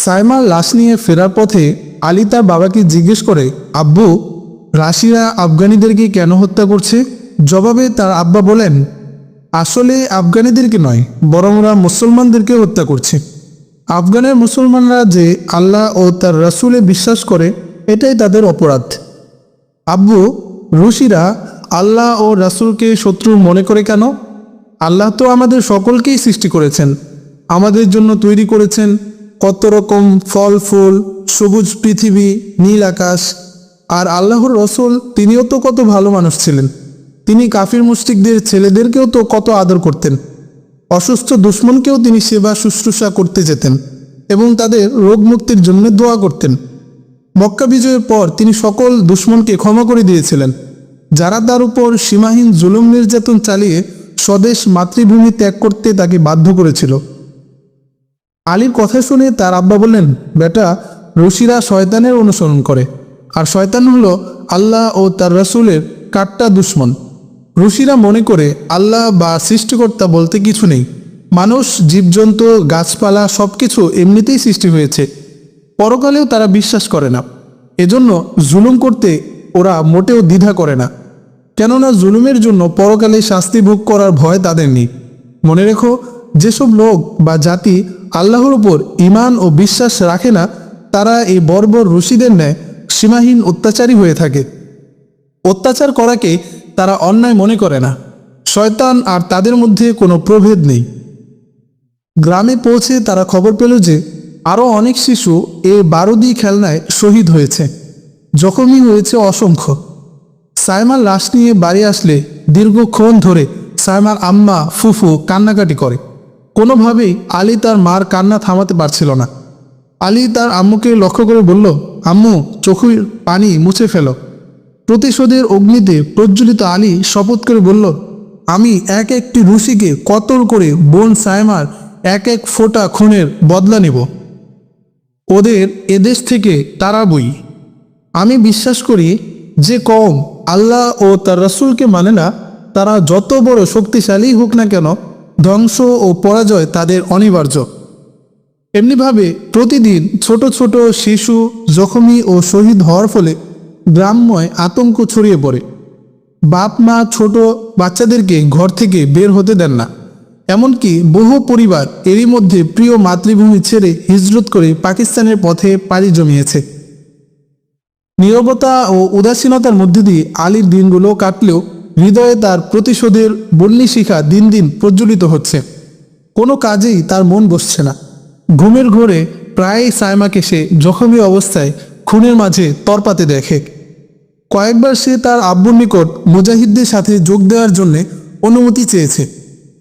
সাইমার লাশ নিয়ে ফেরার পথে আলী তার বাবাকে জিজ্ঞেস করে, আব্বু, রাশিয়া আফগানিদেরকে কেন হত্যা করছে? জবাবে তার আব্বা বলেন, আসলে আফগানিদেরকে নয়, বরং ওরা মুসলমানদেরকে হত্যা করছে। আফগানের মুসলমানরা যে আল্লাহ ও তার রাসূলে বিশ্বাস করে, এটাই তাদের অপরাধ। আব্বু, রুশিরা আল্লাহ ও রাসূলকে শত্রু মনে করে কেন? আল্লাহ তো আমাদের সকলকেই সৃষ্টি করেছেন, আমাদের জন্য তৈরি করেছেন কত রকম ফল ফুল, সবুজ পৃথিবী, নীল আকাশ। আর আল্লাহর রসুল, তিনিও তো কত ভালো মানুষ ছিলেন। তিনি কাফির মুশরিকদের ছেলেদেরকেও তো কত আদর করতেন। অসুস্থ দুশ্মনকেও তিনি সেবা শুশ্রূষা করতে যেতেন এবং তাদের রোগ মুক্তির জন্য দোয়া করতেন। মক্কা বিজয়ের পর তিনি সকল দুশ্মনকে ক্ষমা করে দিয়েছিলেন, যারা তার উপর সীমাহীন জুলুম নির্যাতন চালিয়ে স্বদেশ মাতৃভূমি ত্যাগ করতে তাকে বাধ্য করেছিল। আলীর কথা শুনে তার আব্বা বললেন, বেটা, রুশিরা শয়তানের অনুসরণ করে, আর শয়তান হলো আল্লাহ ও তার রাসূলের কাট্টা দুশ্মন। রুশিরা মনে করে আল্লাহ বা সৃষ্টিকর্তা বলতে কিছু নেই, মানুষ, জীবজন্তু, গাছপালা সবকিছু এমনিতেই সৃষ্টি হয়েছে। পরকালেও তারা বিশ্বাস করে না, এজন্য জুলুম করতে ওরা মোটেও দ্বিধা করে না, কেননা জুলুমের জন্য পরকালে শাস্তি ভোগ করার ভয় তাদের নেই। মনে রেখো, যেসব লোক বা জাতি আল্লাহর উপর ঈমান ও বিশ্বাস রাখে না, তারা এই বর্বর রুশিদের ন্যায় সীমাহীন অত্যাচারী হয়ে থাকে। অত্যাচার করাকে তারা অন্যায় মনে করে না। শয়তান আর তাদের মধ্যে কোনো প্রভেদ নেই। গ্রামে পৌঁছে তারা খবর পেল যে আরও অনেক শিশু এ বারুদি খেলনায় শহীদ হয়েছে, জখমই হয়েছে অসংখ্য। সাইমার লাশ নিয়ে বাড়ি আসলে দীর্ঘক্ষণ ধরে সাইমার আম্মা, ফুফু কান্নাকাটি করে। কোনোভাবেই আলী তার মার কান্না থামাতে পারছিল না। আলী তার আম্মুকে লক্ষ্য করে বলল, আম্মু, চোখের পানি মুছে ফেলো। প্রতিশোধের অগ্নিতে প্রজ্বলিত আলী শপথ করে বলল, আমি এক একটি রুশিকে কতল করে বোন সাইমার এক এক ফোঁটা খুনের বদলা নেব। ওদের এদেশ থেকে তাড়াবই। আমি বিশ্বাস করি, যে কওম আল্লাহ ও তার রাসূলকে মানে না, তারা যত বড় শক্তিশালী হোক না কেন, ধ্বংস ও পরাজয় তাদের অনিবার্য। এমনিভাবে প্রতিদিন ছোট ছোট শিশু জখমি ও শহীদ হওয়ার ফলে গ্রামময় আতঙ্ক ছড়িয়ে পড়ে। বাপ মা ছোট বাচ্চাদেরকে ঘর থেকে বের হতে দেন না। এমনকি বহু পরিবার এরই মধ্যে প্রিয় মাতৃভূমি ছেড়ে হিজরত করে পাকিস্তানের পথে পাড়ি জমিয়েছে। নীরবতা ও উদাসীনতার মধ্যে দিয়ে আলীর দিনগুলো কাটলেও হৃদয়ে তার প্রতিশোধের বন্যী শিখা দিন দিন প্রজ্বলিত হচ্ছে। কোনো কাজেই তার মন বসছে না। ঘুমের ঘোরে প্রায়ই সাইমাকে সে জখমি অবস্থায় খুনের মাঝে তরপাতে দেখে। কয়েকবার সে তার আব্বুর নিকট মুজাহিদদের সাথে যোগ দেওয়ার জন্য অনুমতি চেয়েছে,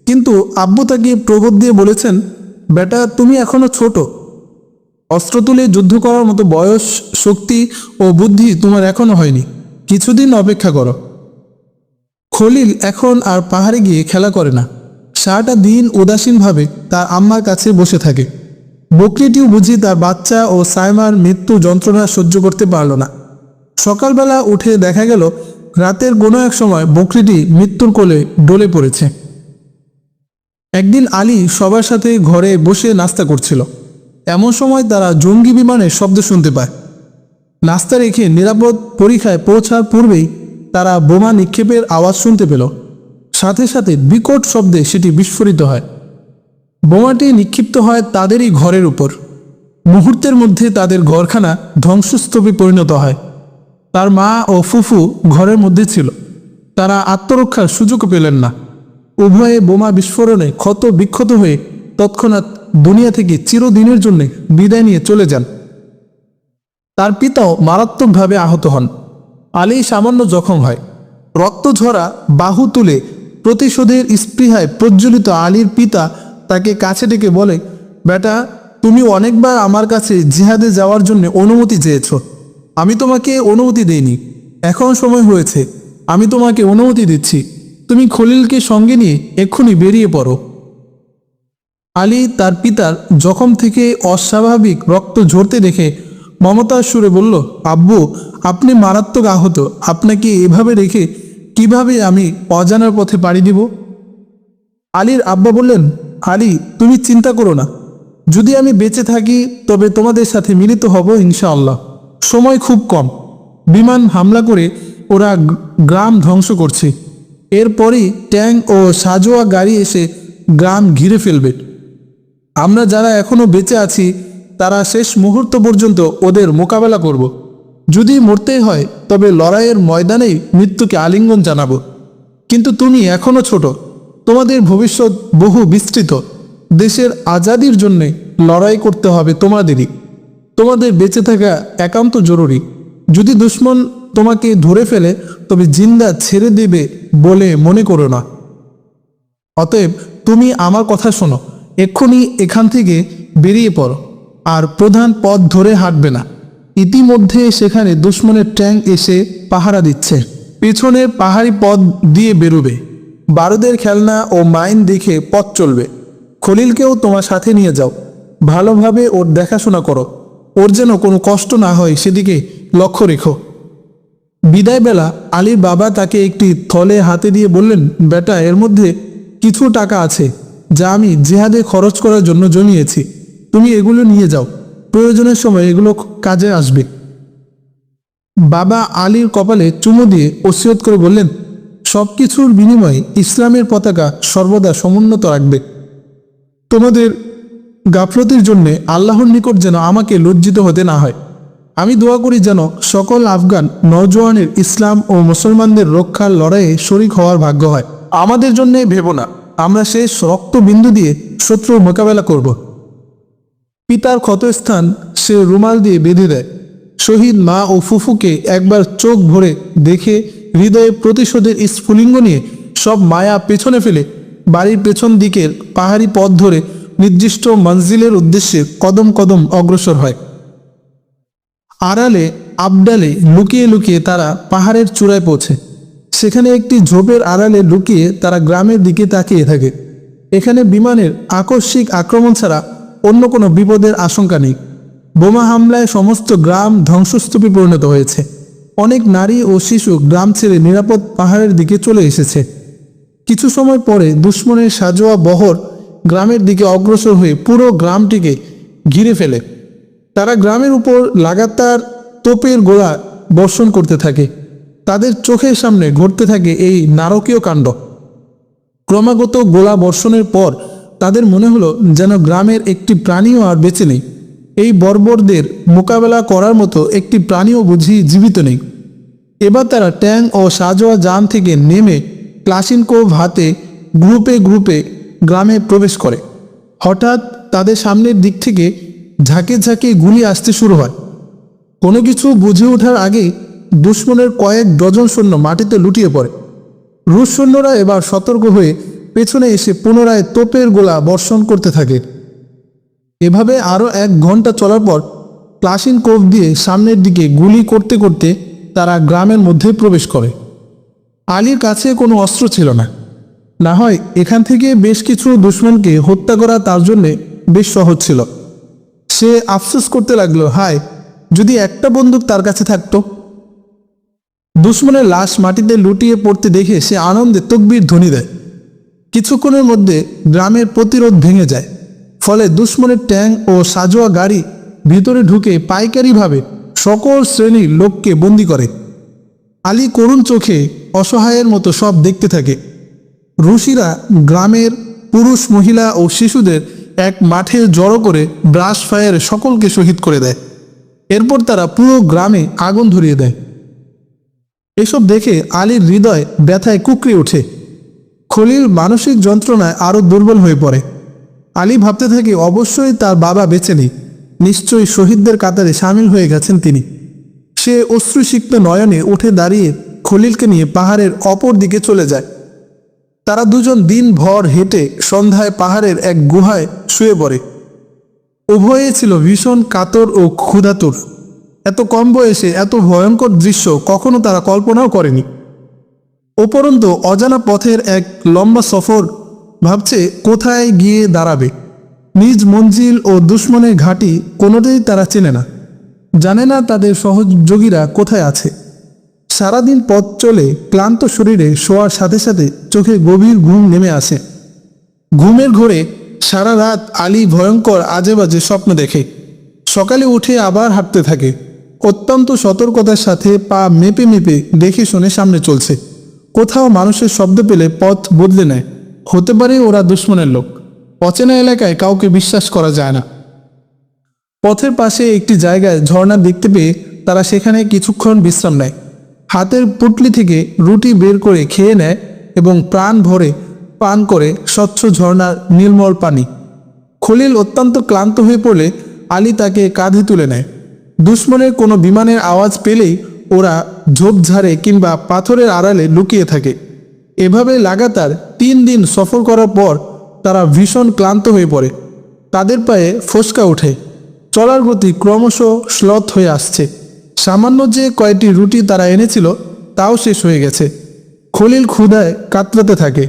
কিন্তু আব্বু তাকে প্রবোধ দিয়ে বলেছেন, বেটা, তুমি এখনো ছোট, অস্ত্র তুলে যুদ্ধ করার মতো বয়স, শক্তি ও বুদ্ধি তোমার এখনো হয়নি, কিছুদিন অপেক্ষা করো। খলিল এখন আর পাহাড়ে গিয়ে খেলা করে না, সারাটা দিন উদাসীনভাবে তার আম্মার কাছে বসে থাকে। বকরিটিও বুঝি তার বাচ্চা ও সাইমার মৃত্যু যন্ত্রণা সহ্য করতে পারল না। সকালবেলা উঠে দেখা গেল রাতের কোনো এক সময় বকরিটি মৃত্যুর কোলে ডলে পড়েছে। একদিন আলী সবার সাথে ঘরে বসে নাস্তা করছিল। এমন সময় তারা জঙ্গি বিমানের শব্দ শুনতে পায়। নাস্তা রেখে নিরাপদ পরিখায় পৌঁছার পূর্বেই তারা বোমা নিক্ষেপের আওয়াজ শুনতে পেল। সাথে সাথে বিকট শব্দে সেটি বিস্ফোরিত হয়। বোমাটি নিক্ষিপ্ত হয় তাদেরই ঘরের উপর। মুহূর্তের মধ্যে তাদের ঘরখানা ধ্বংসস্তূপে পরিণত হয়। তার মা ও ফুফু ঘরের মধ্যে ছিল, তারা আত্মরক্ষার সুযোগ পেলেন না। উভয়ে বোমা বিস্ফোরণে ক্ষত বিক্ষত হয়ে তৎক্ষণাৎ দুনিয়া থেকে চিরদিনের জন্য বিদায় নিয়ে চলে যান। তার পিতাও মারাত্মকভাবে আহত হন। আলী সামান্য জখম হয়। রক্ত ঝরা বাহু তুলে প্রতিশোধের স্পৃহায় প্রজ্বলিত আলীর পিতা তাকে কাছে ডেকে বলে, বেটা, তুমি অনেকবার আমার কাছে জিহাদে যাওয়ার জন্য অনুমতি চেয়েছ, আমি তোমাকে অনুমতি দেইনি। এখন সময় হয়েছে, আমি তোমাকে অনুমতি দিচ্ছি। তুমি খলিলকে সঙ্গে নিয়ে এক্ষুনি বেরিয়ে পড়ো। আলী তার পিতার জখম থেকে অস্বাভাবিক রক্ত ঝরতে দেখে মমতার সুরে বলল, আব্বু, আপনি মারাত্মক আহত, আপনাকে এভাবে রেখে কিভাবে আমি অজানার পথে পাড়ি দিব? আলীর আব্বা বললেন, আলী, তুমি চিন্তা করো না, যদি আমি বেঁচে থাকি তবে তোমাদের সাথে মিলিত হব ইনশাআল্লাহ। সময় খুব কম। বিমান হামলা করে ওরা গ্রাম ধ্বংস করছে। এরপরই ট্যাঙ্ক ও সাজোয়া গাড়ি এসে গ্রাম ঘিরে ফেলবে। আমরা যারা এখনো বেঁচে আছি তারা শেষ মুহূর্ত পর্যন্ত ওদের মোকাবেলা করব। যদি মরতেই হয় তবে লড়াইয়ের ময়দানেই মৃত্যুকে আলিঙ্গন জানাবো। কিন্তু তুমি এখনো ছোট, তোমাদের ভবিষ্যৎ বহু বিস্তৃত। দেশের আজাদির জন্যে লড়াই করতে হবে তোমাদেরই। তোমাদের বেঁচে থাকা একান্ত জরুরি। যদি দুশ্মন তোমাকে ধরে ফেলে তবে জিন্দা ছেড়ে দেবে বলে মনে করো না। অতএব তুমি আমার কথা শোনো, এক্ষুনি এখান থেকে বেরিয়ে পড়ো, আর প্রধান পথ ধরে হাঁটবে না। ইতিমধ্যে সেখানে দুশ্মনের ট্যাঙ্ক এসে পাহারা দিচ্ছে। পেছনের পাহাড়ি পথ দিয়ে বেরোবে। বারুদের খেলনা ও মাইন দেখে পথ চলবে। খলিলকেও তোমার সাথে নিয়ে যাও। ভালোভাবে ওর দেখাশোনা করো, ওর যেন কোনো কষ্ট না হয় সেদিকে লক্ষ্য রেখো। বিদায়বেলা আলীর বাবা তাকে একটি থলে হাতে দিয়ে বললেন, বেটা, এর মধ্যে কিছু টাকা আছে যা আমি জিহাদে খরচ করার জন্য জমিয়েছি। তুমি এগুলো নিয়ে যাও, প্রয়োজনের সময় এগুলো কাজে আসবে। বাবা আলীর কপালে চুমু দিয়ে ওসিয়ত করে বললেন, সব কিছুর বিনিময়ে ইসলামের পতাকা সর্বদা সমুন্নত রাখবে। তোমাদের গাফলতির জন্যে আল্লাহর নিকট যেন আমাকে লজ্জিত হতে না হয়। আমি দোয়া করি যেন সকল আফগান নওজোয়ানের ইসলাম ও মুসলমানদের রক্ষার লড়াইয়ে শরিক হওয়ার ভাগ্য হয়। আমাদের জন্যে ভেবো না, আমরা শেষ রক্তবিন্দু দিয়ে শত্রুর মোকাবেলা করব। পিতার ক্ষতস্থান সে রুমাল দিয়ে বেঁধে দেয়। শহীদ মা ও ফুফুকে একবার চোখ ভরে দেখে হৃদয়ে প্রতিশোধের স্ফুলিঙ্গ নিয়ে সব মায়া পেছনে ফেলে বাড়ির পেছন দিকের পাহাড়ি পথ ধরে নির্দিষ্ট মঞ্জিলের উদ্দেশ্যে কদম কদম অগ্রসর হয়। আড়ালে আবডালে লুকিয়ে লুকিয়ে তারা পাহাড়ের চূড়ায় পৌঁছে। সেখানে একটি ঝোপের আড়ালে লুকিয়ে তারা গ্রামের দিকে তাকিয়ে থাকে। এখানে বিমানের আকস্মিক আক্রমণ ছাড়া অন্য কোনো বিপদের আশঙ্কা নেই। বোমা হামলায় সমস্ত গ্রাম ধ্বংসস্তূপে পরিণত হয়েছে। অনেক নারী ও শিশু গ্রাম ছেড়ে নিরাপদ পাহাড়ের দিকে চলে এসেছে। কিছু সময় পরে দুশ্মনের সাজোয়া বহর গ্রামের দিকে অগ্রসর হয়ে পুরো গ্রামটিকে ঘিরে ফেলে। তারা গ্রামের উপর লাগাতার তোপের গোলা বর্ষণ করতে থাকে। তাদের চোখের সামনে ঘটতে থাকে এই নারকীয় কাণ্ড। ক্রমাগত গোলা বর্ষণের পর তাদের মনে হলো যেন গ্রামের একটি প্রাণীও আর বেঁচে নেই। এই বর্বরদের মোকাবেলা করার মতো একটি প্রাণীও বুঝি জীবিত নেই। এবার তারা ট্যাঙ্ক ও সাজোয়া যান থেকে নেমে ক্লাসিনকোভ হাতে গ্রুপে গ্রুপে গ্রামে প্রবেশ করে। হঠাৎ তাদের সামনের দিক থেকে ঝাঁকে ঝাঁকে গুলি আসতে শুরু হয়। কোনো কিছু বুঝে ওঠার আগে দুশ্মনের কয়েক ডজন সৈন্য মাটিতে লুটিয়ে পড়ে। রুশ সৈন্যরা এবার সতর্ক হয়ে পেছনে এসে পুনরায় তোপের গোলা বর্ষণ করতে থাকে। এভাবে আরও 1 ঘন্টা চলার পর ক্লাসিনকোভ দিয়ে সামনের দিকে গুলি করতে করতে তারা গ্রামের মধ্যে প্রবেশ করে। আলীর কাছে কোনো অস্ত্র ছিল না। না হয় এখান থেকে বেশ কিছু দুশ্মনকে হত্যা করা তার জন্যে বেশ সহজ ছিল। সে আফসোস করতে লাগলো, হায়, যদি একটা বন্দুক তার কাছে থাকতো। দুশ্মনের লাশ মাটিতে লুটিয়ে পড়তে দেখে সে আনন্দে তকবীর ধ্বনি দেয়। কিছুক্ষণের মধ্যে গ্রামের প্রতিরোধ ভেঙে যায়। ফলে দুশ্মনের ট্যাঙ্ক ও সাজোয়া গাড়ি ভিতরে ঢুকে পাইকারিভাবে সকল শ্রেণীর লোককে বন্দী করে। আলী করুণ চোখে অসহায়ের মতো সব দেখতে থাকে। রুশিরা গ্রামের পুরুষ, মহিলা ও শিশুদের এক মাঠে জড়ো করে ব্রাশ ফায়ারে সকলকে শহীদ করে দেয়। এরপর তারা পুরো গ্রামে আগুন ধরিয়ে দেয়। এসব দেখে আলীর হৃদয় ব্যথায় কুঁকড়ে ওঠে। খলিল মানসিক যন্ত্রণায় আরও দুর্বল হয়ে পড়ে। আলী ভাবতে থাকে, অবশ্যই তার বাবা বেঁচে নেই, নিশ্চয়ই শহীদদের কাতারে সামিল হয়ে গেছেন তিনি। সে অশ্রুসিক্ত নয়নে উঠে দাঁড়িয়ে খলিলকে নিয়ে পাহাড়ের অপর দিকে চলে যায়। তারা দুজন দিনভর হেঁটে সন্ধ্যায় পাহাড়ের এক গুহায় শুয়ে পড়ে। উভয়ে ছিল ভীষণ কাতর ও ক্ষুধাতুর। এত কম বয়সে এত ভয়ঙ্কর দৃশ্য কখনো তারা কল্পনাও করেনি। উপরন্তু অজানা পথের এক লম্বা সফর, ভাবছে কোথায় গিয়ে দাঁড়াবে। নিজ মঞ্জিল ও দুশ্মনের ঘাঁটি কোনোটাই তারা চেনে না, জানে না তাদের সহযোগীরা কোথায় আছে। সারাদিন পথ চলে ক্লান্ত শরীরে শোয়ার সাথে সাথে চোখে গভীর ঘুম নেমে আসে। ঘুমের ঘোরে সারা রাত আলী ভয়ঙ্কর আজে বাজে স্বপ্ন দেখে। সকালে উঠে আবার হাঁটতে থাকে। অত্যন্ত সতর্কতার সাথে পা মেপে মেপে দেখে শুনে সামনে চলছে। কোথাও মানুষের শব্দ পেলে পথ বদলে নেয়। হতে পারে ওরা দুশ্মনের লোক। অচেনা এলাকায় কাউকে বিশ্বাস করা যায় না। পথের পাশে একটি জায়গায় ঝর্ণা দেখতে পেয়ে তারা সেখানে কিছুক্ষণ বিশ্রাম নেয়। হাতের পুটলি থেকে রুটি বের করে খেয়ে নেয় এবং প্রাণ ভরে পান করে স্বচ্ছ ঝর্ণার নির্মল পানি। খলিল অত্যন্ত ক্লান্ত হয়ে পড়লে আলী তাকে কাঁধে তুলে নেয়। দুশ্মনের কোনো বিমানের আওয়াজ পেলেই ওরা ঝোপঝাড়ে কিংবা পাথরের আড়ালে লুকিয়ে থাকে। এভাবে লাগাতার 3 দিন সফর করার পর তারা ভীষণ ক্লান্ত হয়ে পড়ে। তাদের পায়ে ফোসকা ওঠে। চলার গতি ক্রমশ শ্লথ হয়ে আসছে। সামান্য যে কয়টি রুটি তারা এনেছিল তাও শেষ হয়ে গেছে। খলিল ক্ষুধায় কাতরাতে থাকে।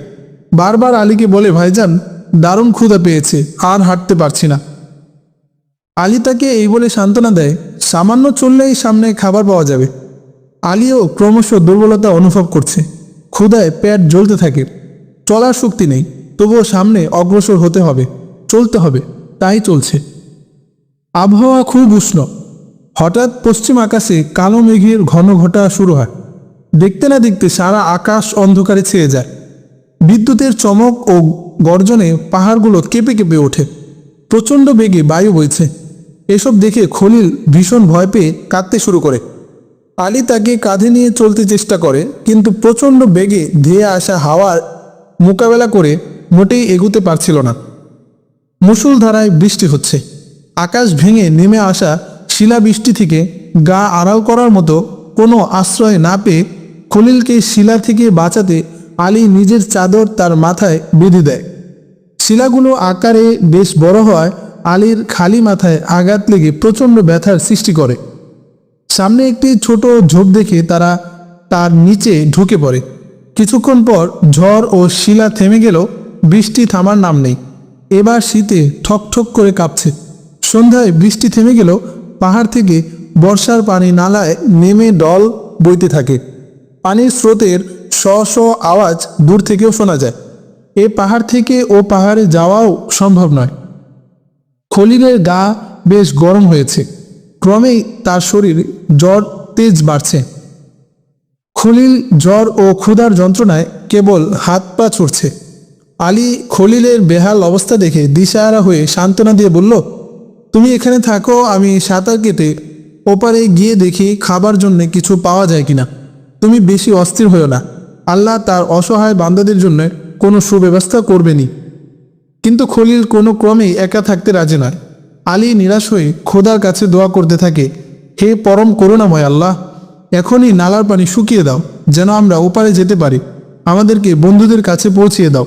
বারবার আলীকে বলে, ভাইজান, দারুণ ক্ষুধা পেয়েছে, আর হাঁটতে পারছি না। আলী তাকে এই বলে সান্ত্বনা দেয়, সামান্য চললেই সামনে খাবার পাওয়া যাবে। আলীও ক্রমশ দুর্বলতা অনুভব করছে। ক্ষুধায় পেট জ্বলতে থাকে। চলার শক্তি নেই, তবুও সামনে অগ্রসর হতে হবে, চলতে হবে। তাই চলছে। আবহাওয়া খুব উষ্ণ। হঠাৎ পশ্চিম আকাশে কালো মেঘের ঘন ঘটা শুরু হয়। দেখতে না দেখতে সারা আকাশ অন্ধকারে ছেয়ে যায়। বিদ্যুতের চমক ও গর্জনে পাহাড়গুলো কেঁপে কেঁপে ওঠে। প্রচণ্ড বেগে বায়ু বইছে। এসব দেখে খলিল ভীষণ ভয় পেয়ে কাঁদতে শুরু করে। আলী তাকে কাঁধে নিয়ে চলতে চেষ্টা করে, কিন্তু প্রচণ্ড বেগে ধেয়ে আসা হাওয়ার মোকাবেলা করে মোটেই এগুতে পারছিল না। মুষলধারায় বৃষ্টি হচ্ছে। আকাশ ভেঙে নেমে আসা শিলাবৃষ্টি থেকে গা আড়াল করার মতো কোনো আশ্রয় না পেয়ে খলিলকে শিলা থেকে বাঁচাতে আলী নিজের চাদর তার মাথায় বেঁধে দেয়। শিলাগুলো আকারে বেশ বড় হওয়ায় আলীর খালি মাথায় আঘাত লেগে প্রচণ্ড ব্যথার সৃষ্টি করে। সামনে একটি ছোট ঝোপ দেখে তারা তার নিচে ঢুকে পড়ে। কিছুক্ষণ পর ঝড় ও শিলা থেমে গেলেও বৃষ্টি থামার নাম নেই। এবার শীতে ঠকঠক করে কাঁপছে। সন্ধ্যায় বৃষ্টি থেমে গেলেও পাহাড় থেকে বর্ষার পানি নালায় নেমে ডল বইতে থাকে। পানির স্রোতের শ শ আওয়াজ দূর থেকেও শোনা যায়। এ পাহাড় থেকে ও পাহাড়ে যাওয়াও সম্ভব নয়। খলিলের গা বেশ গরম হয়েছে। ক্রমেই তার শরীর জ্বর তেজ বাড়ছে। খলিল জ্বর ও ক্ষুধার যন্ত্রণায় কেবল হাত পা ছুটছে। আলী খলিলের বেহাল অবস্থা দেখে দিশাহারা হয়ে সান্ত্বনা দিয়ে বলল, তুমি এখানে থাকো, আমি সাঁতার কেটে ওপারে গিয়ে দেখি খাবার জন্য কিছু পাওয়া যায় কিনা। তুমি বেশি অস্থির হও না, আল্লাহ তার অসহায় বান্দাদের জন্য কোনো সুব্যবস্থা করবেনই। কিন্তু খলিল কোনো ক্রমেই একা থাকতে রাজি নয়। আলী নিরাশ হয়ে খোদার কাছে দোয়া করতে থাকে, হে পরম করুণাময় আল্লাহ, এখনই নালার পানি শুকিয়ে দাও, যেন আমরা ওপারে যেতে পারি। আমাদেরকে বন্ধুদের কাছে পৌঁছিয়ে দাও।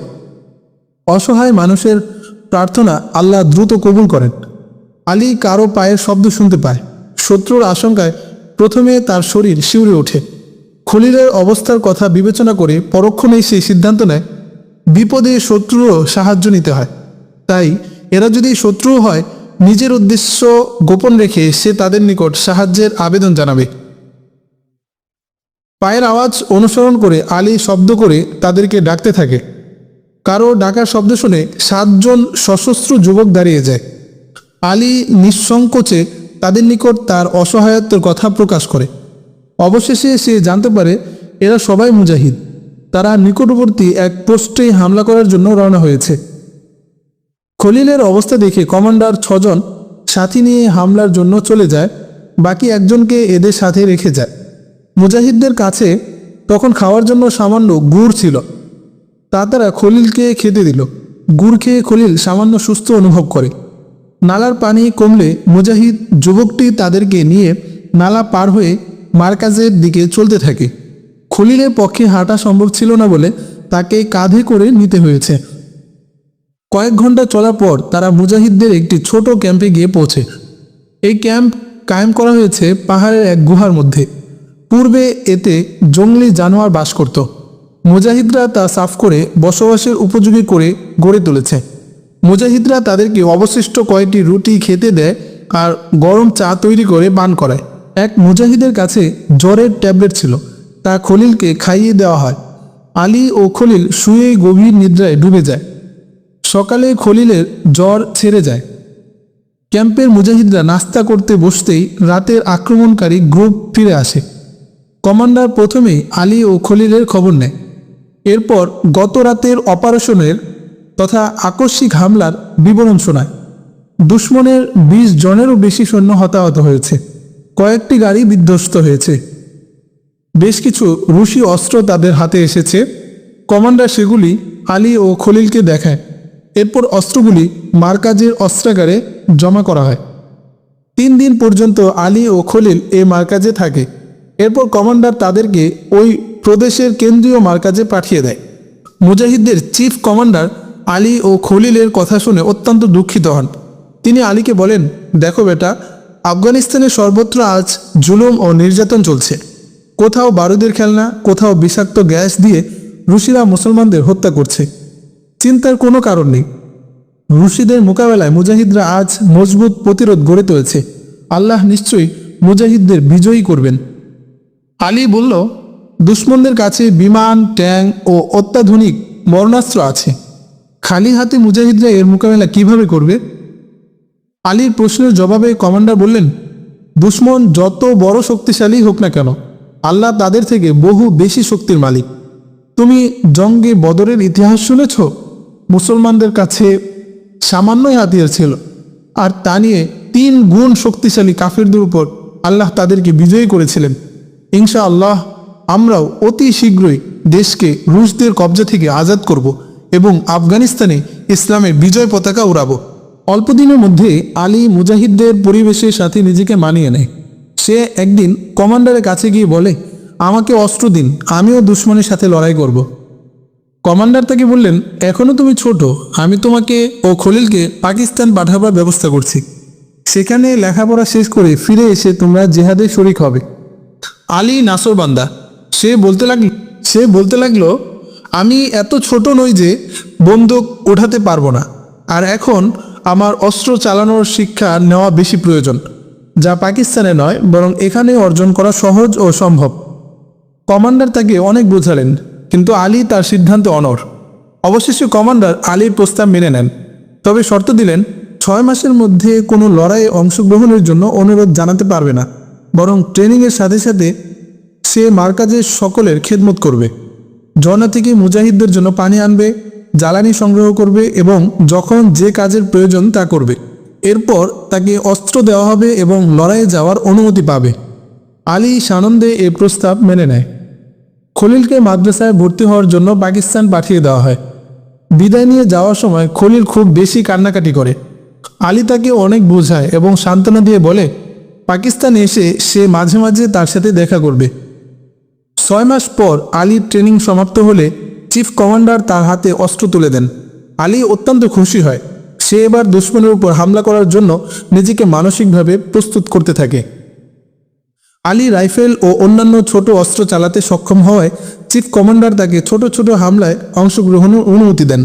অসহায় মানুষের প্রার্থনা আল্লাহ দ্রুত কবুল করেন। আলী কারো পায়ের শব্দ শুনতে পায়। শত্রুর আশঙ্কায় প্রথমে তার শরীর শিউরে ওঠে। খলিলের অবস্থার কথা বিবেচনা করে পরক্ষণেই সে সিদ্ধান্ত নেয়, বিপদে শত্রুরও সাহায্য নিতে হয়। তাই এরা যদি শত্রুও হয়, নিজের উদ্দেশ্য গোপন রেখে সে তাদের নিকট সাহায্যের আবেদন জানাবে। পায়ের আওয়াজ অনুসরণ করে আলী শব্দ করে তাদেরকে ডাকতে থাকে। কারো ডাকার শব্দ শুনে 7 জন সশস্ত্র যুবক দাঁড়িয়ে যায়। আলী নিঃসংকোচে তাদের নিকট তার অসহায়ত্বের কথা প্রকাশ করে। অবশেষে সে জানতে পারে এরা সবাই মুজাহিদ। তারা নিকটবর্তী এক পোস্টে হামলা করার জন্য রওনা হয়েছে। খলিলের অবস্থা দেখে কমান্ডার 6 জন সাথী নিয়ে হামলার জন্য চলে যায়। বাকি একজনকে এদের সাথে রেখে যায়। মুজাহিদদের কাছে তখন খাওয়ার জন্য সামান্য গুড় ছিল। তারা খলিলকে খেতে দিল। গুড় খেয়ে খলিল সামান্য সুস্থ অনুভব করে। নালার পানি কমলে মুজাহিদ যুবকটি তাদেরকে নিয়ে নালা পার হয়ে মার্কাজের দিকে চলতে থাকে। খলিলের পক্ষে হাঁটা সম্ভব ছিল না বলে তাকে কাঁধে করে নিতে হয়েছে। কয়েক ঘন্টা চলার পর তারা মুজাহিদদের একটি ছোট ক্যাম্পে গিয়ে পৌঁছে। এই ক্যাম্প কায়েম করা হয়েছে পাহাড়ের এক গুহার মধ্যে। পূর্বে এতে জঙ্গলি জানোয়ার বাস করত। মুজাহিদরা তা সাফ করে বসবাসের উপযোগী করে গড়ে তুলেছে। মুজাহিদরা তাদেরকে অবশিষ্ট কয়েকটি রুটি খেতে দেয় আর গরম চা তৈরি করে পান করায়। এক মুজাহিদের কাছে জ্বরের ট্যাবলেট ছিল, তা খলিলকে খাইয়ে দেওয়া হয়। আলী ও খলিল শুয়ে গভীর নিদ্রায় ডুবে যায়। সকালে খলিলের জ্বর ছেড়ে যায়। ক্যাম্পের মুজাহিদরা নাস্তা করতে বসতেই রাতের আক্রমণকারী গ্রুপ ফিরে আসে। কমান্ডার প্রথমেই আলী ও খলিলের খবর নেয়। এরপর গত রাতের অপারেশনের তথা আকস্মিক হামলার বিবরণ শোনায়। দুশমনের 20 জনেরও বেশি সৈন্য হতাহত হয়েছে, কয়েকটি গাড়ি বিধ্বস্ত হয়েছে, বেশ কিছু রুশি অস্ত্র তাদের হাতে এসেছে। কমান্ডার সেগুলি আলী ও খলিলকে দেখায়। এরপর অস্ত্রগুলি মার্কাজের অস্ত্রাগারে জমা করা হয়। 3 দিন পর্যন্ত আলী ও খলিল এই মার্কাজে থাকে। এরপর কমান্ডার তাদেরকে ওই প্রদেশের কেন্দ্রীয় মার্কাজে পাঠিয়ে দেয়। মুজাহিদদের চিফ কমান্ডার আলী ও খলিলের কথা শুনে অত্যন্ত দুঃখিত হন। তিনি আলীকে বলেন, দেখো বেটা, আফগানিস্তানের সর্বত্র আজ জুলুম ও নির্যাতন চলছে। কোথাও বারুদের খেলনা, কোথাও বিষাক্ত গ্যাস দিয়ে রুশিরা মুসলমানদের হত্যা করছে। চিন্তার কোনো কারণ নেই। রুশিদের মোকাবেলায় মুজাহিদরা আজ মজবুত প্রতিরোধ গড়ে তুলেছে। আল্লাহ নিশ্চয়ই মুজাহিদদের বিজয়ী করবেন। আলী বলল, দুশমনদের কাছে বিমান, ট্যাঙ্ক ও অত্যাধুনিক মরণাস্ত্র আছে। খালি হাতে মুজাহিদরা এর মোকাবেলা কিভাবে করবে? আলীর প্রশ্নের জবাবে কমান্ডার বললেন, দুশমন যত বড় শক্তিশালী হোক না কেন, আল্লাহ তাদের থেকে বহু বেশি শক্তির মালিক। তুমি জঙ্গে বদরের ইতিহাস শুনেছ? মুসলমানদের কাছে সামান্যই হাতিয়ার ছিল, আর তা নিয়ে 3 গুণ শক্তিশালী কাফিরদের উপর আল্লাহ তাদেরকে বিজয়ী করেছিলেন। ইনশাআল্লাহ আমরাও অতি শীঘ্রই দেশকে রুশদের কবজা থেকে আজাদ করব এবং আফগানিস্তানে ইসলামের বিজয় পতাকা উড়াবো। অল্প দিনের মধ্যে আলী মুজাহিদদের পরিবেশের সাথে নিজেকে মানিয়ে নেয়। সে একদিন কমান্ডারের কাছে গিয়ে বলে, আমাকে অস্ত্র দিন, আমিও দুশমনের সাথে লড়াই করব। কমান্ডার তাকে বললেন, এখনও তুমি ছোট, আমি তোমাকে ও খলিলকে পাকিস্তান পাঠাবার ব্যবস্থা করছি। সেখানে লেখাপড়া শেষ করে ফিরে এসে তোমরা জেহাদে শরিক হবে। আলী নাসরবান্দা, সে বলতে লাগলো, আমি এত ছোট নই যে বন্দুক ওঠাতে পারবো না, আর এখন আমার অস্ত্র চালানোর শিক্ষা নেওয়া বেশি প্রয়োজন, যা পাকিস্তানে নয় বরং এখানে অর্জন করা সহজ ও সম্ভব। কমান্ডার তাকে অনেক বোঝালেন, কিন্তু আলী তার সিদ্ধান্তে অনড়। অবশেষে কমান্ডার আলীর প্রস্তাব মেনে নেন, তবে শর্ত দিলেন 6 মাসের মধ্যে কোনো লড়াইয়ে অংশগ্রহণের জন্য অনুরোধ জানাতে পারবে না, বরং ট্রেনিংয়ের সাথে সাথে সে মার্কাজের সকলের খেদমত করবে। ঝর্ণা থেকে মুজাহিদদের জন্য পানি আনবে, জ্বালানি সংগ্রহ করবে এবং যখন যে কাজের প্রয়োজন তা করবে। এরপর তাকে অস্ত্র দেওয়া হবে এবং লড়াইয়ে যাওয়ার অনুমতি পাবে। আলী সানন্দে এ প্রস্তাব মেনে নেয়। খলিলকে মাদ্রাসায় ভর্তি হওয়ার জন্য পাকিস্তান পাঠিয়ে দেওয়া হয়। বিদায় নিয়ে যাওয়ার সময় খলিল খুব বেশি কান্নাকাটি করে। আলী তাকে অনেক বোঝায় এবং সান্ত্বনা দিয়ে বলে, পাকিস্তানে এসে সে মাঝে মাঝে তার সাথে দেখা করবে। 6 মাস পর আলীর ট্রেনিং সমাপ্ত হলে চিফ কমান্ডার তার হাতে অস্ত্র তুলে দেন। আলী অত্যন্ত খুশি হয়। সে এবার দুশমনের উপর হামলা করার জন্য নিজেকে মানসিকভাবে প্রস্তুত করতে থাকে। আলী রাইফেল ও অন্যান্য ছোট অস্ত্র চালাতে সক্ষম হওয়ায় চিফ কমান্ডার তাকে ছোট ছোট হামলায় অংশগ্রহণের অনুমতি দেন।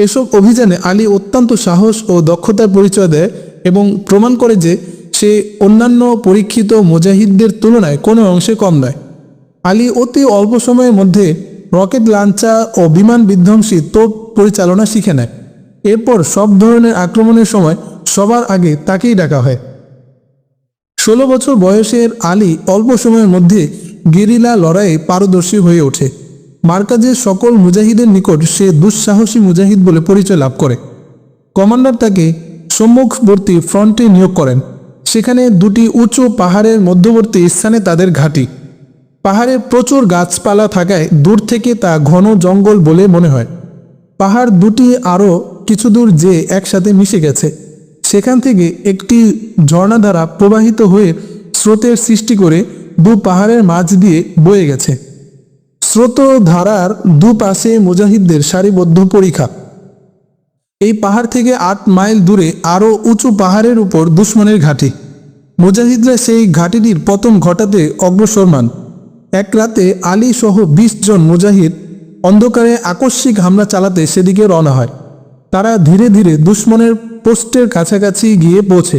এসব অভিযানে আলী অত্যন্ত সাহস ও দক্ষতার পরিচয় দেয় এবং প্রমাণ করে যে সে অন্যান্য পরীক্ষিত মুজাহিদদের তুলনায় কোনো অংশে কম নয়। আলী অতি অল্প সময়ের মধ্যে রকেট লঞ্চার ও বিমান বিধ্বংসী তোপ পরিচালনা শিখে নেয়। এরপর সব ধরনের আক্রমণের সময় সবার আগে তাকেই ডাকা হয়। 16 বছর বয়সের আলী অল্প সময়ের মধ্যে গেরিলা লড়াইয়ে পারদর্শী হয়ে ওঠে। মার্কাজের সকল মুজাহিদের নিকট সে দুঃসাহসী মুজাহিদ বলে পরিচয় লাভ করে। কমান্ডার তাকে সম্মুখবর্তী ফ্রন্টে নিয়োগ করেন। সেখানে 2টি উঁচু পাহাড়ের মধ্যবর্তী স্থানে তাদের ঘাঁটি। পাহাড়ে প্রচুর গাছপালা থাকায় দূর থেকে তা ঘন জঙ্গল বলে মনে হয়। পাহাড় দুটি আরও কিছু দূর যে একসাথে মিশে গেছে। সেখান থেকে একটি ঝর্ণাধারা প্রবাহিত হয়ে স্রোতের সৃষ্টি করে 2 পাহাড়ের মাঝ দিয়ে বয়ে গেছে। স্রোতধারার দুপাশে মুজাহিদদের সারিবদ্ধ পরিখা। এই পাহাড় থেকে 8 মাইল দূরে আরও উঁচু পাহাড়ের উপর দুশমনের ঘাঁটি। মুজাহিদরা সেই ঘাঁটিটির পতন ঘটাতে অগ্রসরমান। এক রাতে আলী সহ 20 জন মুজাহিদ অন্ধকারে আকস্মিক হামলা চালাতে সেদিকে রওনা হয়। তারা ধীরে ধীরে দুশমনের পোস্টের কাছাকাছি গিয়ে পৌঁছে।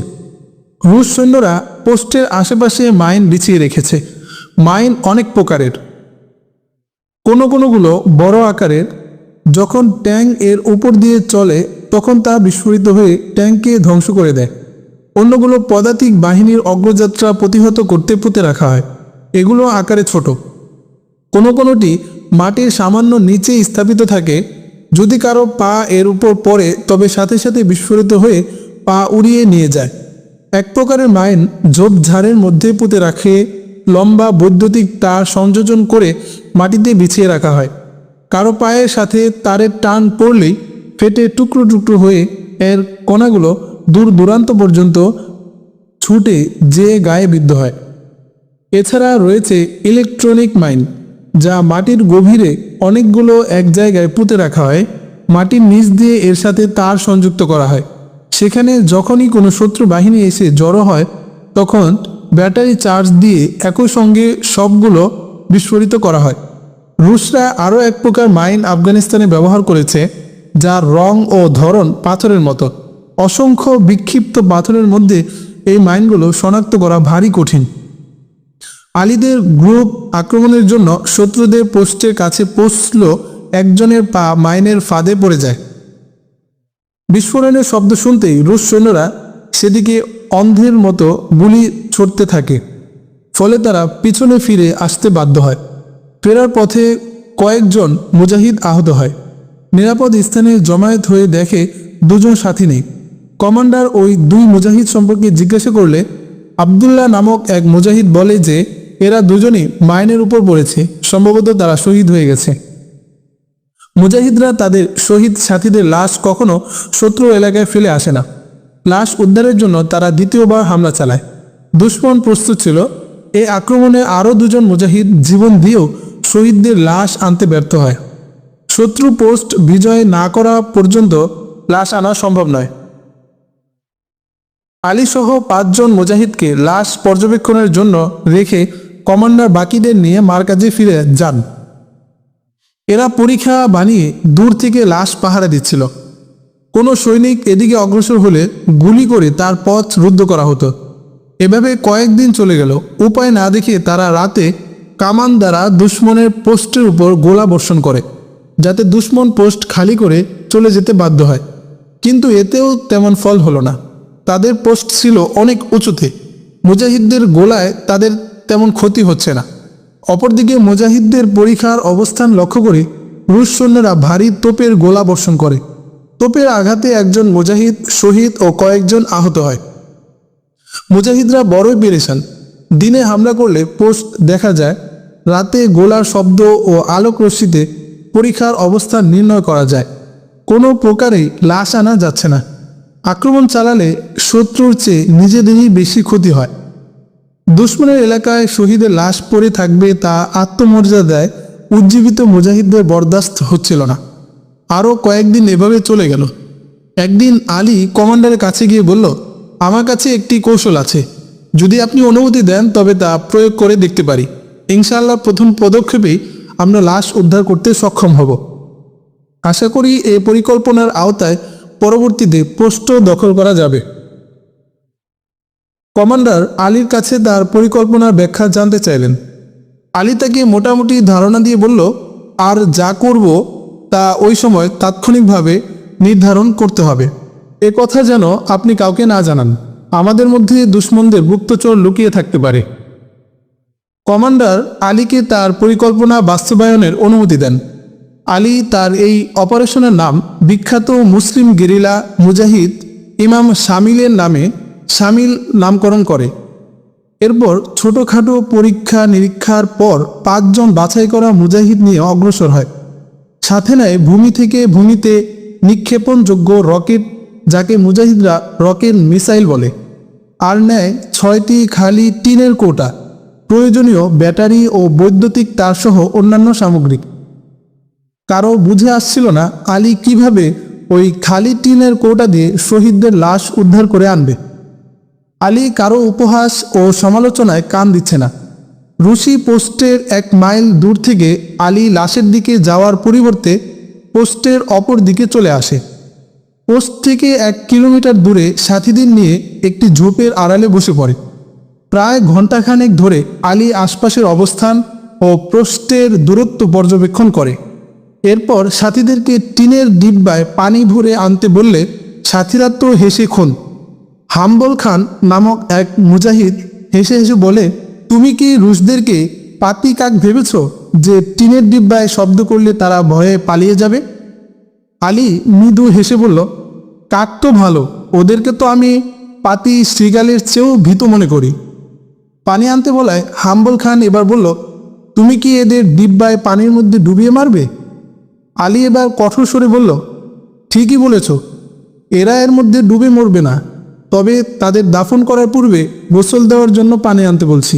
রুশ সৈন্যরা পোস্টের আশেপাশে মাইন বিছিয়ে রেখেছে। মাইন অনেক প্রকারের, কোনোগুলো বড় আকারের, যখন ট্যাঙ্ক এর উপর দিয়ে চলে তখন তা বিস্ফোরিত হয়ে ট্যাঙ্ককে ধ্বংস করে দেয়। অন্যগুলো পদাতিক বাহিনীর অগ্রযাত্রা প্রতিহত করতে পুঁতে রাখা হয়। এগুলো আকারে ছোট, কোনোটি মাটির সামান্য নিচে স্থাপিত থাকে। যদি কারো পা এর উপর পড়ে তবে সাথে সাথে বিস্ফোরিত হয়ে পা উড়িয়ে নিয়ে যায়। এক প্রকারের মাইন ঝোপঝাড়ের মধ্যে পুঁতে রাখে লম্বা বৈদ্যুতিক তার সংযোজন করে মাটিতে বিছিয়ে রাখা হয়। কারো পায়ের সাথে তারের টান পড়লেই ফেটে টুকরো টুকরো হয়ে এর কণাগুলো দূর দূরান্ত পর্যন্ত ছুটে যে গায়ে বিদ্ধ হয়। এছাড়া রয়েছে ইলেকট্রনিক মাইন, যা মাটির গভীরে অনেকগুলো এক জায়গায় পুঁতে রাখা হয়। মাটির নিচ দিয়ে এর সাথে তার সংযুক্ত করা হয়। সেখানে যখনই কোনো শত্রু বাহিনী এসে জড়ো হয় তখন ব্যাটারি চার্জ দিয়ে একই সঙ্গে সবগুলো বিস্ফোরিত করা হয়। রুশরা আরও এক প্রকার মাইন আফগানিস্তানে ব্যবহার করেছে, যার রং ও ধরন পাথরের মতো। অসংখ্য বিক্ষিপ্ত পাথরের মধ্যে এই মাইনগুলো শনাক্ত করা ভারী কঠিন। আলীদের গ্রুপ আক্রমণের জন্য শত্রুদের পোস্টের কাছে পৌঁছল, একজনের পা মাইনের ফাঁদে পড়ে যায়। বিস্ফোরণের শব্দ শুনতেই রুশ সৈন্যরা সেদিকে অন্ধের মতো গুলি ছুড়তে থাকে, ফলে তারা পিছনে ফিরে আসতে বাধ্য হয়। ফেরার পথে কয়েকজন মুজাহিদ আহত হয়। নিরাপদ স্থানে জমায়েত হয়ে দেখে দুজন সাথী নেই। কমান্ডার ওই দুই মুজাহিদ সম্পর্কে জিজ্ঞাসা করলে আবদুল্লাহ নামক এক মুজাহিদ বলে যে এরা দুজনই মাইনের উপর পড়েছে, সম্ভবত তারা শহীদ হয়ে গেছে। মুজাহিদরা তাদের শহীদ সাথীদের লাশ কখনো শত্রু এলাকায় ফেলে আসে না। লাশ উদ্ধারের জন্য তারা দ্বিতীয়বার হামলা চালায়। দুশমন প্রস্তুত ছিল। এই আক্রমণে আরও দুজন মুজাহিদ জীবন দিয়েও শহীদদের লাশ আনতে ব্যর্থ হয়। শত্রু পোস্ট বিজয় না করা পর্যন্ত লাশ আনা সম্ভব নয়। আলী সহ 5 জন মুজাহিদকে লাশ পর্যবেক্ষণের জন্য রেখে কমান্ডার বাকিদের নিয়ে মারকাজে ফিরে যান। এরা পরীক্ষা বানিয়ে দূর থেকে লাশ পাহারা দিচ্ছিল। কোনো সৈনিক এদিকে অগ্রসর হলে গুলি করে তার পথ রুদ্ধ করা হতো। এভাবে কয়েকদিন চলে গেল। উপায় না দেখে তারা রাতে কামান দ্বারা দুশমনের পোস্টের উপর গোলা বর্ষণ করে, যাতে দুশমন পোস্ট খালি করে চলে যেতে বাধ্য হয়। কিন্তু এতেও তেমন ফল হলো না। তাদের পোস্ট ছিল অনেক উঁচুতে। মুজাহিদদের গোলায় তাদের তেমন ক্ষতি হচ্ছে না। অপরদিকে মুজাহিদদের পরীক্ষার অবস্থান লক্ষ্য করে রুশ সৈন্যরা ভারী তোপের গোলা বর্ষণ করে। তোপের আঘাতে একজন মুজাহিদ শহীদ ও কয়েকজন আহত হয়। মুজাহিদরা বড়ই পেরেশান। দিনে হামলা করলে পোস্ট দেখা যায়, রাতে গোলার শব্দ ও আলোক রশ্মিতে পরীক্ষার অবস্থান নির্ণয় করা যায়। কোনো প্রকারেই লাশ আনা যাচ্ছে না। আক্রমণ চালালে শত্রুর চেয়ে নিজেদেরই বেশি ক্ষতি হয়। দুশমনের এলাকায় শহীদের লাশ পড়ে থাকবে তা আত্মমর্যাদায় উজ্জীবিত মুজাহিদদের বরদাস্ত হচ্ছিল না। আরও কয়েকদিন এভাবে চলে গেল। একদিন আলী কমান্ডারের কাছে গিয়ে বলল, আমার কাছে একটি কৌশল আছে, যদি আপনি অনুমতি দেন তবে তা প্রয়োগ করে দেখতে পারি। ইনশাআল্লাহ প্রথম পদক্ষেপেই আমরা লাশ উদ্ধার করতে সক্ষম হব। আশা করি এই পরিকল্পনার আওতায় পরবর্তীতে পোস্ট দখল করা যাবে। কমান্ডার আলীর কাছে তার পরিকল্পনার ব্যাখ্যা জানতে চাইলেন। আলী তাকে মোটামুটি ধারণা দিয়ে বলল, আর যা করব তা ওই সময় তাৎক্ষণিকভাবে নির্ধারণ করতে হবে। এ কথা যেন আপনি কাউকে না জানান। আমাদের মধ্যে দুশমনদের গুপ্তচর লুকিয়ে থাকতে পারে। কমান্ডার আলীকে তার পরিকল্পনা বাস্তবায়নের অনুমতি দেন। আলী তার এই অপারেশনের নাম বিখ্যাত মুসলিম গেরিলা মুজাহিদ ইমাম শামিলের নামে শামিল নামকরণ করে। এরপর ছোটোখাটো পরীক্ষা নিরীক্ষার পর 5 জন বাছাই করা মুজাহিদ নিয়ে অগ্রসর হয়। সাথে নেয় ভূমি থেকে ভূমিতে নিক্ষেপণযোগ্য রকেট, যাকে মুজাহিদরা রকেট মিসাইল বলে, আর নেয় 6টি খালি টিনের কৌটা, প্রয়োজনীয় ব্যাটারি ও বৈদ্যুতিক তারসহ অন্যান্য সামগ্রী। কারো বুঝে আসছিল না আলী কিভাবে ওই খালি টিনের কৌটা দিয়ে শহীদদের লাশ উদ্ধার করে আনবে। আলী কারো উপহাস ও সমালোচনায় কান দিচ্ছে না। রুশি পোস্টের 1 মাইল দূর থেকে আলী লাশের দিকে যাওয়ার পরিবর্তে পোস্টের অপর দিকে চলে আসে। পোস্ট থেকে 1 কিলোমিটার দূরে সাথীদের নিয়ে একটি ঝোপের আড়ালে বসে পড়ে। প্রায় ঘণ্টাখানেক ধরে আলী আশপাশের অবস্থান ও পোস্টের দূরত্ব পর্যবেক্ষণ করে। এরপর সাথীদেরকে টিনের ডিব্বায় পানি ভরে আনতে বললে সাথীরা তো হেসে খুন। হাম্বল খান নামক এক মুজাহিদ হেসে হেসে বলে, তুমি কি রুশদেরকে পাতি কাক ভেবেছ যে টিনের ডিব্বায় শব্দ করলে তারা ভয়ে পালিয়ে যাবে? আলী মৃদু হেসে বলল, কাক তো ভালো, ওদেরকে তো আমি পাতি শ্রীগালের চেয়েও ভীত মনে করি। পানি আনতে বলায় হাম্বল খান এবার বলল, তুমি কি এদের ডিব্বায় পানির মধ্যে ডুবিয়ে মারবে? আলী এবার কঠোর স্বরে বলল, ঠিকই বলেছ, এরা এর মধ্যে ডুবে মরবে না, তবে তাদের দাফন করার পূর্বে গোসল দেওয়ার জন্য পানি আনতে বলছি।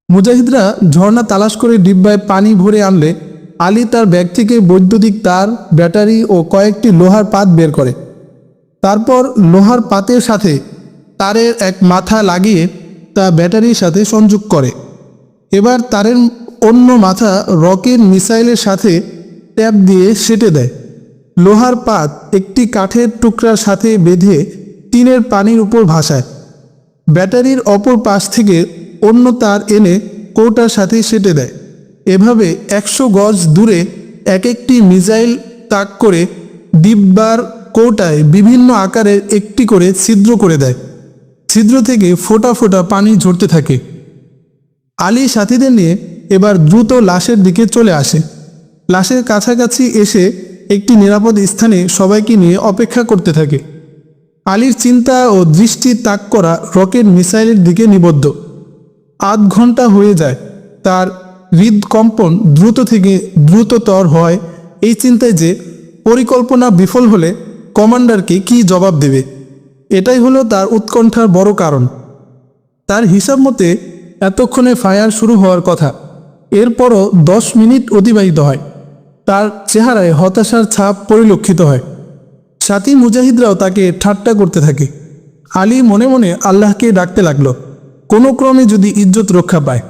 মুজাহিদরা ঝর্ণা তালাশ করে ডিব্বায় পানি ভরে আনলে আলী তার ব্যাগ থেকে বৈদ্যুতিক তার, ব্যাটারি ও কয়েকটি লোহার পাত বের করে। তারপর লোহার পাতের সাথে তারের এক মাথা লাগিয়ে তা ব্যাটারির সাথে সংযোগ করে। এবার তারের অন্য মাথা রকেট মিসাইলের সাথে ট্যাপ দিয়ে সেটে দেয়। লোহার পাত একটি কাঠের টুকরার সাথে বেঁধে টিনের পানির উপর ভাসায়। ব্যাটারির অপর পাশ থেকে অন্য তার এনে কৌটার সাথে সেটে দেয়। এভাবে 100 গজ দূরে এক একটি মিসাইল তাক করে ডিব্বার কৌটায় বিভিন্ন আকারের একটি করে ছিদ্র করে দেয়। ছিদ্র থেকে ফোঁটা ফোঁটা পানি ঝরতে থাকে। আলী সাথীদের নিয়ে এবার দ্রুত লাশের দিকে চলে আসে। লাশের কাছাকাছি এসে একটি নিরাপদ স্থানে সবাইকে নিয়ে অপেক্ষা করতে থাকে। আলীর চিন্তা ও দৃষ্টি তাক করা রকেট মিসাইলের দিকে নিবদ্ধ। আধ ঘন্টা হয়ে যায়। তার হৃদকম্পন দ্রুত থেকে দ্রুততর হয় এই চিন্তায় যে পরিকল্পনা বিফল হলে কমান্ডারকে কী জবাব দেবে। এটাই হলো তার উৎকণ্ঠার বড় কারণ। তার হিসাব মতে এতক্ষণে ফায়ার শুরু হওয়ার কথা, এরপরও 10 মিনিট অতিবাহিত হয়। তার চেহারায় হতাশার ছাপ পরিলক্ষিত হয়। সাথী মুজাহিদরাও তাকে ঠাট্টা করতে থাকে। আলী মনে মনে আল্লাহকে ডাকতে লাগলো, কোনো ক্রমে যদি ইজ্জত রক্ষা পায়।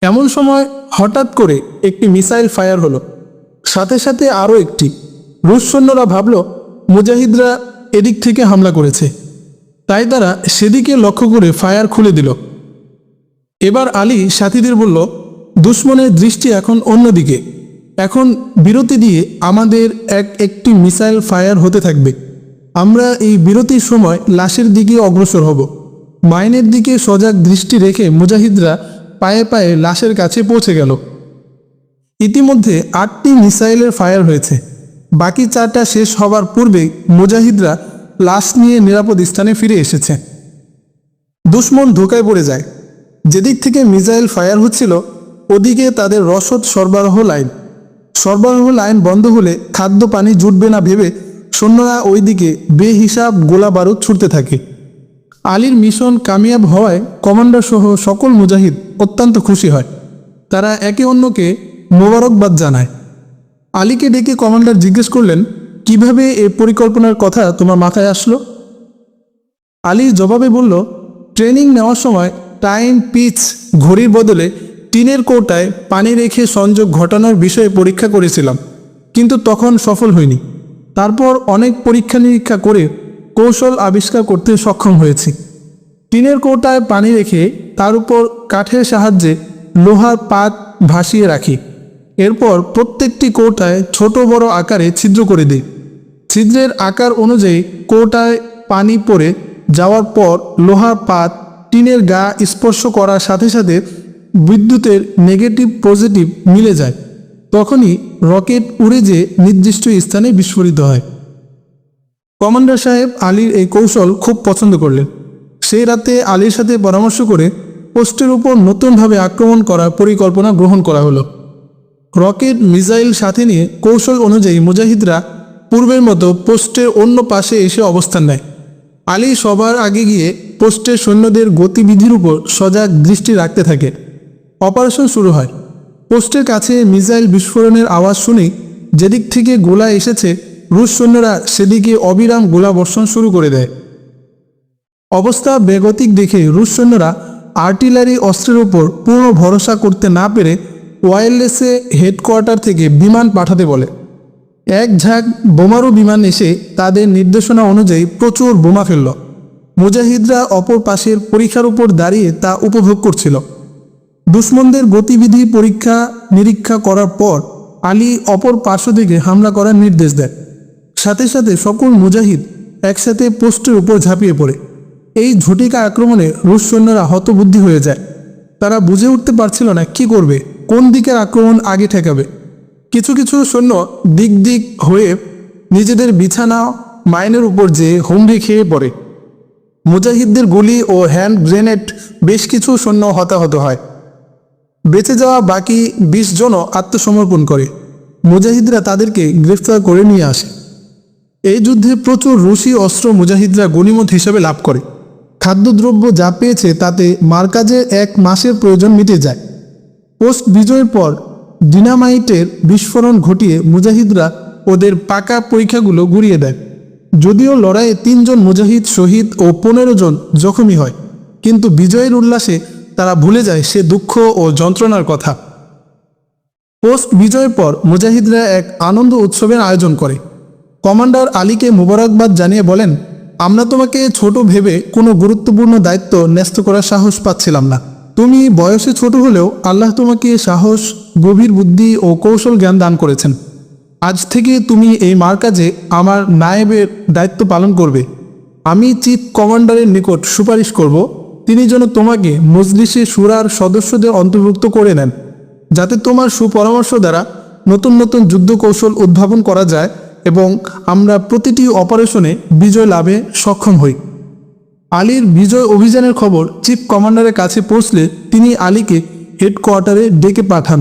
এমন সময় হঠাৎ করে একটি মিসাইল ফায়ার হলো, সাথে সাথে আরও একটি। রুশ সৈন্যরা ভাবল মুজাহিদরা এদিক থেকে হামলা করেছে, তাই তারা সেদিকে লক্ষ্য করে ফায়ার খুলে দিল। এবার আলী সাথীদের বলল, দুশমনের দৃষ্টি এখন অন্যদিকে, এখন বিরতি দিয়ে আমাদের একটি মিসাইল ফায়ার হতে থাকবে। আমরা এই বিরতির সময় লাশের দিকে অগ্রসর হব। মাইনের দিকে সজাগ দৃষ্টি রেখে মুজাহিদরা পায়ে পায়ে লাশের কাছে পৌঁছে গেল। ইতিমধ্যে 8টি মিসাইলের ফায়ার হয়েছে। বাকি 4টা শেষ হবার পূর্বেই মুজাহিদরা লাশ নিয়ে নিরাপদ স্থানে ফিরে এসেছে। দুশমন ধোকায় পড়ে যায়। যেদিক থেকে মিসাইল ফায়ার হচ্ছিল ওদিকে তাদের রসদ সরবরাহ লাইন বন্ধ হলে খাদ্য পানি জুটবে না ভেবে সৈন্যরা ওইদিকে বেহিসাব গোলা বারুদ ছুটতে থাকে। আলীর মিশন কামিয়াব হওয়ায় কমান্ডার সহ সকল মুজাহিদ অত্যন্ত খুশি হয়। তারা একে অন্যকে মোবারকবাদ জানায়। আলীকে ডেকে কমান্ডার জিজ্ঞেস করলেন, কিভাবে এই পরিকল্পনার কথা তোমার মাথায় আসলো? আলী জবাবে বলল, ট্রেনিং নেওয়ার সময় টাইম পিচ ঘড়ির বদলে টিনের কৌটায় পানি রেখে সংযোগ ঘটানোর বিষয়ে পরীক্ষা করেছিলাম, কিন্তু তখন সফল হয়নি। তারপর অনেক পরীক্ষা নিরীক্ষা করে কৌশল আবিষ্কার করতে সক্ষম হয়েছি। টিনের কৌটায় পানি রেখে তার উপর কাঠের সাহায্যে লোহার পাত ভাসিয়ে রাখি। এরপর প্রত্যেকটি কৌটায় ছোট বড় আকারে ছিদ্র করে দিই। ছিদ্রের আকার অনুযায়ী কৌটায় পানি পড়ে যাওয়ার পর লোহার পাত টিনের গা স্পর্শ করার সাথে সাথে বিদ্যুতের নেগেটিভ পজিটিভ মিলে যায়। তখনই রকেট উড়ে যেয়ে নির্দিষ্ট স্থানে বিস্ফোরিত হয়। কমান্ডার সাহেব আলীর এই কৌশল খুব পছন্দ করলেন। সেই রাতে আলীর সাথে পরামর্শ করে পোস্টের উপর নতুনভাবে আক্রমণ করার পরিকল্পনা গ্রহণ করা হলো। রকেট মিসাইল সাথে নিয়ে কৌশল অনুযায়ী মুজাহিদরা পূর্বের মতো পোস্টের অন্য পাশে এসে অবস্থান নেয়। আলী সবার আগে গিয়ে পোস্টের সৈন্যদের গতিবিধির উপর সজাগ দৃষ্টি রাখতে থাকে। অপারেশন শুরু হয়। পোস্টের কাছে মিসাইল বিস্ফোরণের আওয়াজ শুনেই যেদিক থেকে গোলা এসেছে রুশ সৈন্যরা সেদিকে অবিরাম গোলাবর্ষণ শুরু করে দেয়। অবস্থা বেগতিক দেখে রুশ সৈন্যরা আর্টিলারি অস্ত্রের উপর পূর্ণ ভরসা করতে না পেরে ওয়্যারলেসে হেডকোয়ার্টার থেকে বিমান পাঠাতে বলে। এক ঝাঁক বোমারু বিমান এসে তাদের নির্দেশনা অনুযায়ী প্রচুর বোমা ফেলল। মুজাহিদরা অপর পাশের পরীক্ষার উপর দাঁড়িয়ে তা উপভোগ করছিল। দুশমনদের গতিবিধি পরীক্ষা নিরীক্ষা করার পর আলী অপর পার্শ্ব থেকে হামলা করার নির্দেশ দেয়। সাথে সাথে সকল মুজাহিদ একসাথে পোস্টের উপর ঝাঁপিয়ে পড়ে। এই ঝটিকা আক্রমণে রুশ সৈন্যরা হতবুদ্ধি হয়ে যায়। তারা বুঝে উঠতে পারছিল না কি করবে, কোন দিকের আক্রমণ আগে ঠেকাবে। কিছু কিছু সৈন্য দিক দিক হয়ে নিজেদের বিছানা মাইনের উপর যে হুমড়ি খেয়ে পড়ে। মুজাহিদদের গুলি ও হ্যান্ড গ্রেনেড বেশ কিছু সৈন্য হতাহত হয়। বেঁচে যাওয়া বাকি 20 জনও আত্মসমর্পণ করে। মুজাহিদরা তাদেরকে গ্রেফতার করে নিয়ে আসে। এই যুদ্ধে প্রচুর রুশি অস্ত্র মুজাহিদরা গনিমত হিসেবে লাভ করে। খাদ্যদ্রব্য যা পেয়েছে তাতে মার্কাজের 1 মাসের প্রয়োজন মিটে যায়। পোস্ট বিজয়ের পর ডিনামাইটের বিস্ফোরণ ঘটিয়ে মুজাহিদরা ওদের পাকা পরীক্ষাগুলো গুড়িয়ে দেয়। যদিও লড়াইয়ে 3 জন মুজাহিদ শহীদ ও 15 জন জখমী হয়, কিন্তু বিজয়ের উল্লাসে তারা ভুলে যায় সে দুঃখ ও যন্ত্রণার কথা। পোস্ট বিজয়ের পর মুজাহিদরা এক আনন্দ উৎসবের আয়োজন করে। কমান্ডার আলীকে মুবারকবাদ জানিয়ে বলেন, আমরা তোমাকে ছোট ভেবে কোনো গুরুত্বপূর্ণ দায়িত্ব ন্যস্ত করার সাহস পাচ্ছিলাম না। তুমি বয়সে ছোট হলেও আল্লাহ তোমাকে সাহস, গভীর বুদ্ধি ও কৌশল জ্ঞান দান করেছেন। আজ থেকে তুমি এই মার্কাজে আমার নায়েবের দায়িত্ব পালন করবে। আমি চিফ কমান্ডারের নিকট সুপারিশ করব, তিনি যেন তোমাকে মজলিসে শুরার সদস্যদের অন্তর্ভুক্ত করে নেন, যাতে তোমার সুপরামর্শ দ্বারা নতুন নতুন যুদ্ধ কৌশল উদ্ভাবন করা যায় এবং আমরা প্রতিটি অপারেশনে বিজয় লাভে সক্ষম হই। আলীর বিজয় অভিযানের খবর চিফ কমান্ডারের কাছে পৌঁছলে তিনি আলীকে হেডকোয়ার্টারে ডেকে পাঠান।